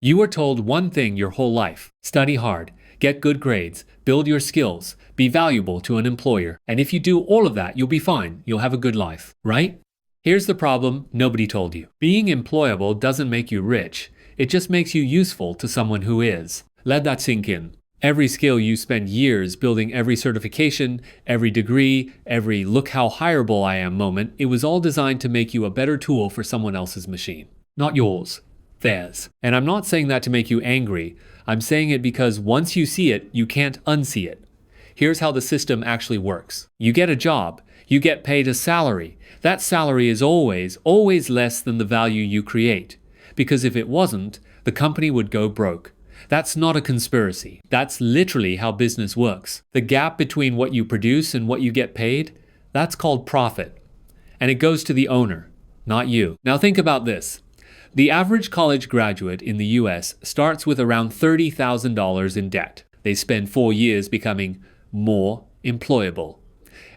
You were told one thing your whole life: study hard, get good grades, build your skills, be valuable to an employer. And if you do all of that, you'll be fine. You'll have a good life, right? Here's the problem nobody told you. Being employable doesn't make you rich. It just makes you useful to someone who is. Let that sink in. Every skill you spend years building, every certification, every degree, every look how hireable I am moment, it was all designed to make you a better tool for someone else's machine. Not yours. Theirs. And I'm not saying that to make you angry. I'm saying it because once you see it, you can't unsee it. Here's how the system actually works. You get a job. You get paid a salary. That salary is always less than the value you create. Because if it wasn't, the company would go broke. That's not a conspiracy. That's literally how business works. The gap between what you produce and what you get paid, that's called profit. And it goes to the owner, not you. Now think about this. The average college graduate in the US starts with around $30,000 in debt. They spend 4 years becoming more employable.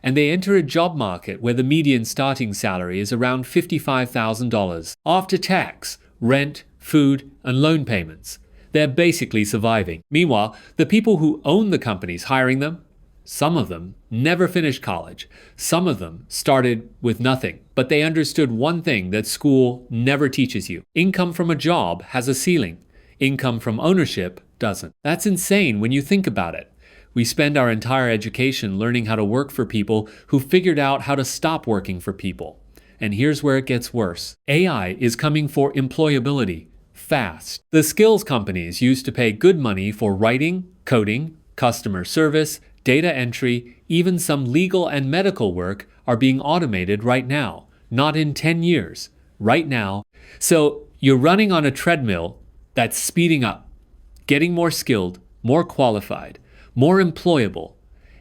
And they enter a job market where the median starting salary is around $55,000 after tax, rent, food, and loan payments. They're basically surviving. Meanwhile, the people who own the companies hiring them, some of them never finished college. Some of them started with nothing. But they understood one thing that school never teaches you. Income from a job has a ceiling. Income from ownership doesn't. That's insane when you think about it. We spend our entire education learning how to work for people who figured out how to stop working for people. And here's where it gets worse. AI is coming for employability. Fast. The skills companies used to pay good money for writing, coding, customer service, data entry, even some legal and medical work are being automated right now. Not in 10 years. Right now. So you're running on a treadmill that's speeding up, getting more skilled, more qualified, more employable,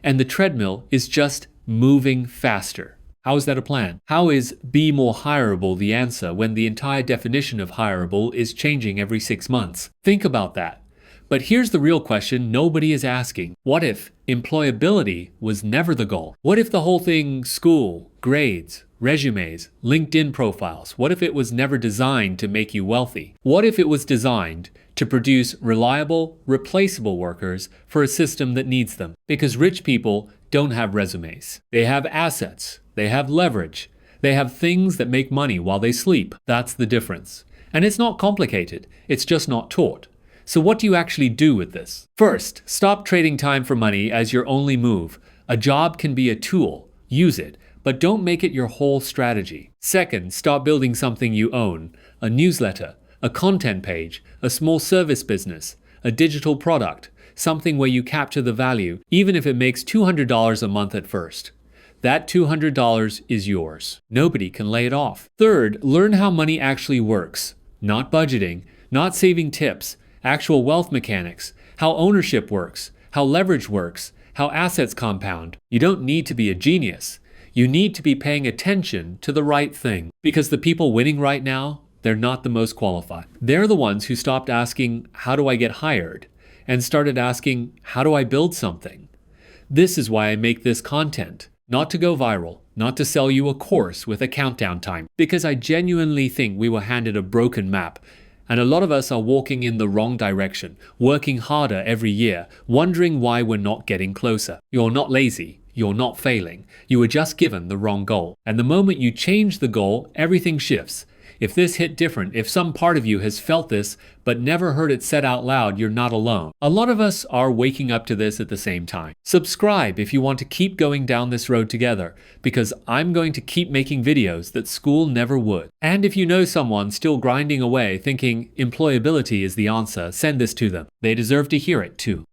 and the treadmill is just moving faster. How is that a plan? How is be more hireable the answer when the entire definition of hireable is changing every 6 months? Think about that. But here's the real question nobody is asking. What if employability was never the goal? What if the whole thing, school, grades, resumes, LinkedIn profiles, what if it was never designed to make you wealthy? What if it was designed to produce reliable, replaceable workers for a system that needs them? Because rich people don't have resumes. They have assets. They have leverage. They have things that make money while they sleep. That's the difference. And it's not complicated. It's just not taught. So what do you actually do with this? First, stop trading time for money as your only move. A job can be a tool. Use it. But don't make it your whole strategy. Second, stop building something you own. A newsletter, a content page, a small service business, a digital product, something where you capture the value, even if it makes $200 a month at first. That $200 is yours. Nobody can lay it off. Third, learn how money actually works. Not budgeting, not saving tips, actual wealth mechanics, how ownership works, how leverage works, how assets compound. You don't need to be a genius. You need to be paying attention to the right thing. Because the people winning right now, they're not the most qualified. They're the ones who stopped asking, how do I get hired? And started asking, how do I build something? This is why I make this content. Not to go viral, not to sell you a course with a countdown time, because I genuinely think we were handed a broken map, and a lot of us are walking in the wrong direction, working harder every year, wondering why we're not getting closer. You're not lazy, you're not failing, you were just given the wrong goal. And the moment you change the goal, everything shifts. If this hit different, if some part of you has felt this but never heard it said out loud, you're not alone. A lot of us are waking up to this at the same time. Subscribe if you want to keep going down this road together, because I'm going to keep making videos that school never would. And if you know someone still grinding away thinking employability is the answer, send this to them. They deserve to hear it too.